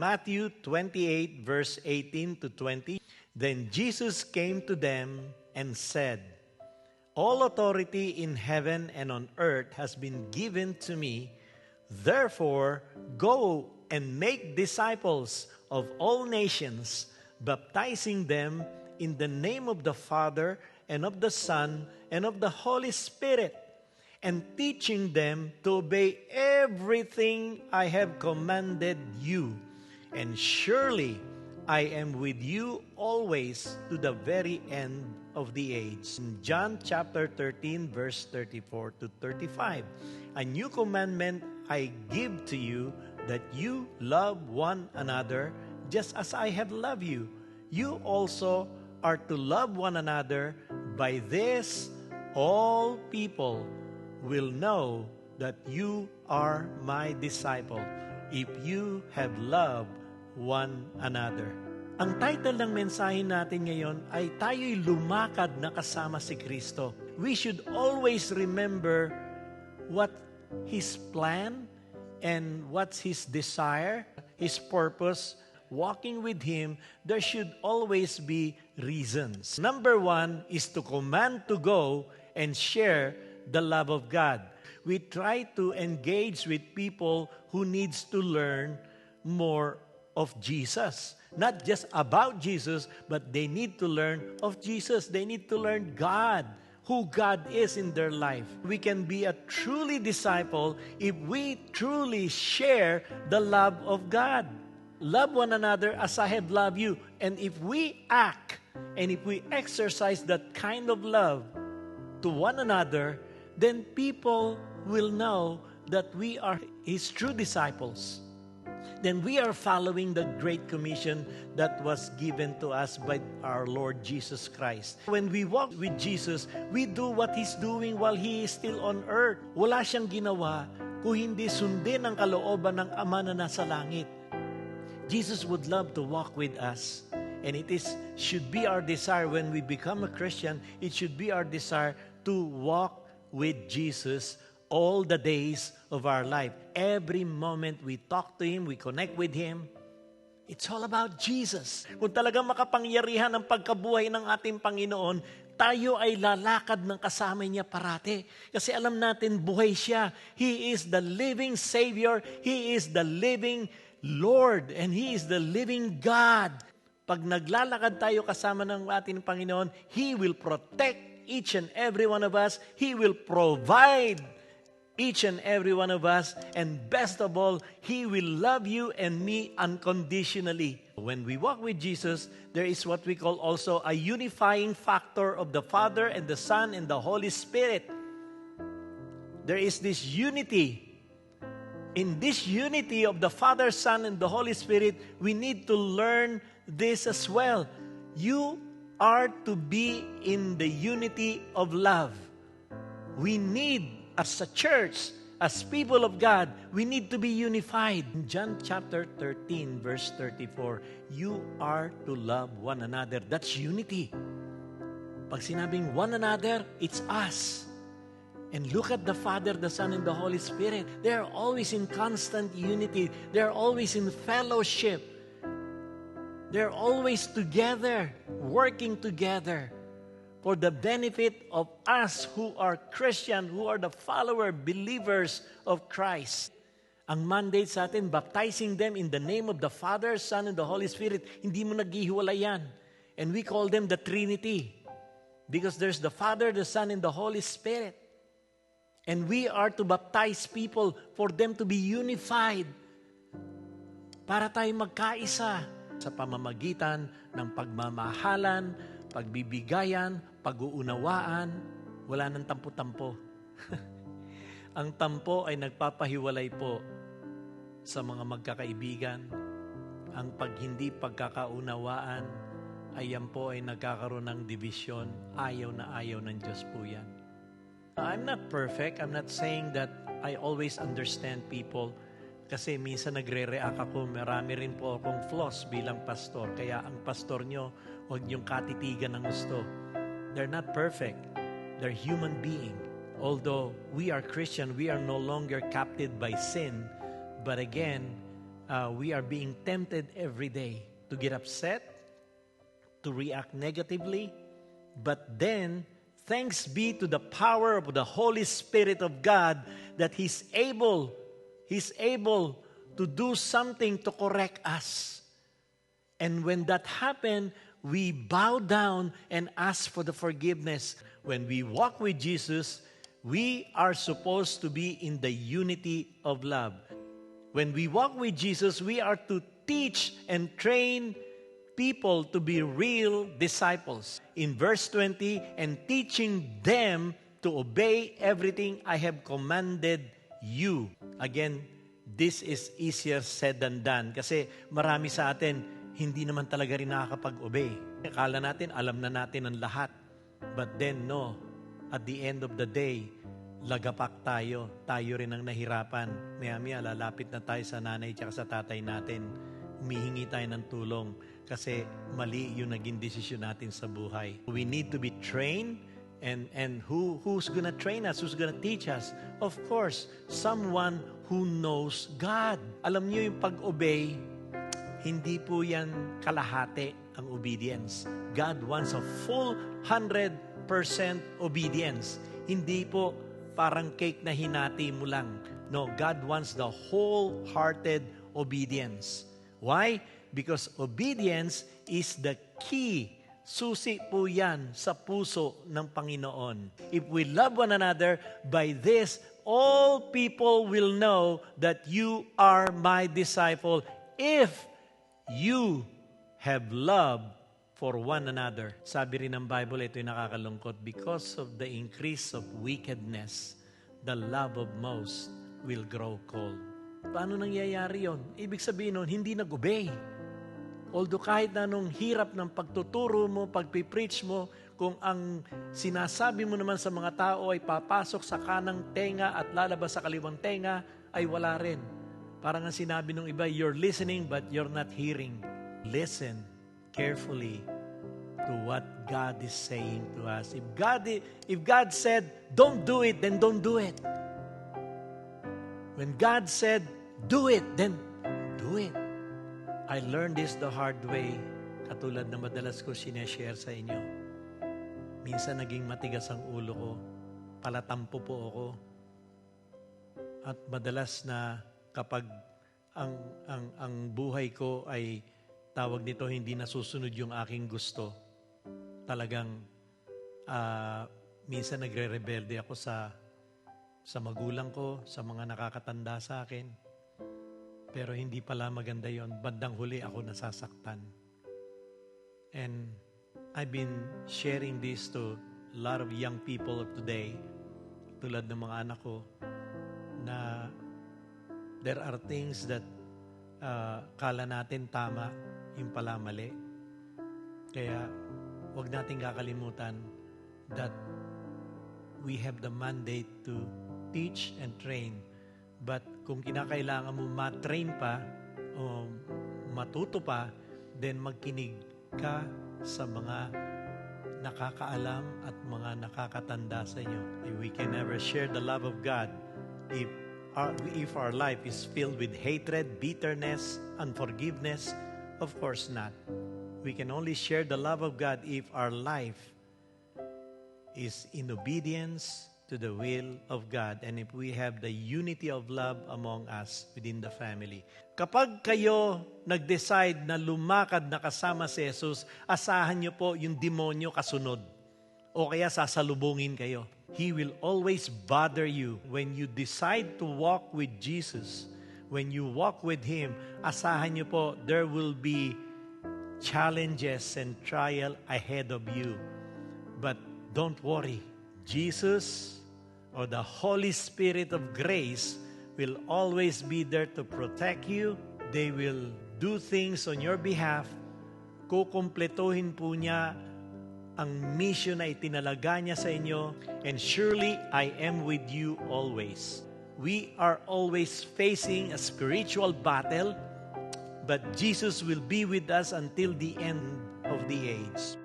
Matthew 28, verse 18 to 20. Then Jesus came to them and said, "All authority in heaven and on earth has been given to me. Therefore, go and make disciples of all nations, baptizing them in the name of the Father and of the Son and of the Holy Spirit, and teaching them to obey everything I have commanded you. And surely I am with you always to the very end of the age." In John chapter 13, verse 34 to 35, "A new commandment I give to you, that you love one another just as I have loved you. You also are to love one another. By this, all people will know that you are my disciple, if you have loved one another." Ang title ng mensahe natin ngayon ay tayo'y lumakad na kasama si Kristo. We should always remember what His plan and what's His desire, His purpose. Walking with Him, there should always be reasons. Number one is to command to go and share the love of God. We try to engage with people who needs to learn more of Jesus. Not just about Jesus, but they need to learn of Jesus. They need to learn God, who God is in their life. We can be a truly disciple if we truly share the love of God. Love one another as I have loved you. And if we act and if we exercise that kind of love to one another, then people will know that we are His true disciples. Then we are following the Great Commission that was given to us by our Lord Jesus Christ. When we walk with Jesus, we do what He's doing while He is still on earth. Wala siyang ginawa kung hindi sundin ang kalooban ng Ama na nasa langit. Jesus would love to walk with us. And should be our desire when we become a Christian, it should be our desire to walk with Jesus all the days of our life. Every moment we talk to Him, we connect with Him, it's all about Jesus. Kung talagang makapangyarihan ang pagkabuhay ng ating Panginoon, tayo ay lalakad ng kasama niya parati. Kasi alam natin, buhay siya. He is the living Savior. He is the living Lord. And He is the living God. Pag naglalakad tayo kasama ng ating Panginoon, He will protect each and every one of us. He will provide each and every one of us. And best of all, He will love you and me unconditionally. When we walk with Jesus, there is what we call also a unifying factor of the Father and the Son and the Holy Spirit. There is this unity. In this unity of the Father, Son, and the Holy Spirit, we need to learn this as well. You are to be in the unity of love. We need, as a church, as people of God, we need to be unified. In John chapter 13, verse 34, you are to love one another. That's unity. Pag sinabing one another, it's us. And look at the Father, the Son, and the Holy Spirit. They are always in constant unity. They are always in fellowship. They are always together, working together for the benefit of us who are Christian, who are the follower, believers of Christ. Ang mandate sa atin, baptizing them in the name of the Father, Son, and the Holy Spirit. Hindi mo naghihiwalay yan. And we call them the Trinity. Because there's the Father, the Son, and the Holy Spirit. And we are to baptize people for them to be unified. Para tayo magkaisa sa pamamagitan ng pagmamahalan, pagbibigayan, pag-uunawaan, wala nang tampo-tampo. Ang tampo ay nagpapahiwalay po sa mga magkakaibigan. Ang hindi pagkakaunawaan ay yan po ay nagkakaroon ng division. Ayaw na ayaw ng Diyos po yan. I'm not perfect. I'm not saying that I always understand people. Kasi minsan nagre-react ako, marami rin po akong flaws bilang pastor. Kaya ang pastor nyo, huwag niyong katitigan ng gusto. They're not perfect. They're human being. Although we are Christian, we are no longer captive by sin. But again, we are being tempted every day to get upset, to react negatively. But then, thanks be to the power of the Holy Spirit of God that He's able to do something to correct us. And when that happened, we bow down and ask for the forgiveness. When we walk with Jesus, we are supposed to be in the unity of love. When we walk with Jesus, we are to teach and train people to be real disciples. In verse 20, and teaching them to obey everything I have commanded you. Again, this is easier said than done. Kasi marami sa atin, hindi naman talaga rin nakakapag-obey. Akala natin, alam na natin ang lahat. But then, no. At the end of the day, lagapak tayo. Tayo rin ang nahirapan. Maya-maya, lalapit na tayo sa nanay at sa tatay natin. Humihingi tayo ng tulong kasi mali yung naging desisyon natin sa buhay. We need to be trained. And who's gonna train us? Who's gonna teach us? Of course, someone who knows God. Alam niyo yung pag-obey, hindi po yan kalahati ang obedience. God wants a full 100% obedience. Hindi po parang cake na hinati mo lang. No, God wants the wholehearted obedience. Why? Because obedience is the key. Susi po yan sa puso ng Panginoon. If we love one another, by this, all people will know that you are my disciple if you have love for one another. Sabi rin ng Bible, ito yung nakakalungkot, because of the increase of wickedness, the love of most will grow cold. Paano nangyayari yon? Ibig sabihin nun, hindi nag-obey. Although kahit na nung hirap ng pagtuturo mo, pagpipreach mo, kung ang sinasabi mo naman sa mga tao ay papasok sa kanang tenga at lalabas sa kaliwang tenga, ay wala rin. Parang ang sinabi ng iba, you're listening but you're not hearing. Listen carefully to what God is saying to us. If God said, don't do it, then don't do it. When God said, do it, then do it. I learned this the hard way, katulad na madalas ko sineshare sa inyo. Minsan naging matigas ang ulo ko, palatampo po ako. At madalas na kapag ang buhay ko ay tawag nito, hindi nasusunod yung aking gusto, talagang minsan nagre-rebelde ako sa magulang ko, sa mga nakakatanda sa akin. Pero hindi pala maganda yon. Bandang huli ako nasasaktan. And I've been sharing this to a lot of young people of today, tulad ng mga anak ko, na there are things that kala natin tama, yung pala mali. Kaya huwag natin kakalimutan that we have the mandate to teach and train. But kung kinakailangan mo matrain pa o matuto pa, then magkinig ka sa mga nakakaalam at mga nakakatanda sa inyo. We can never share the love of God if our life is filled with hatred, bitterness, unforgiveness. Of course not. We can only share the love of God if our life is in obedience to the will of God, and if we have the unity of love among us within the family. Kapag kayo nag-decide na lumakad na kasama si Jesus, asahan niyo po yung demonyo kasunod. O kaya sasalubungin kayo. He will always bother you when you decide to walk with Jesus. When you walk with Him, asahan niyo po, there will be challenges and trial ahead of you. But don't worry. Jesus or the Holy Spirit of grace will always be there to protect you. They will do things on your behalf. Kukumpletuhin po niya ang mission na itinalaga niya sa inyo. And surely, I am with you always. We are always facing a spiritual battle, but Jesus will be with us until the end of the age.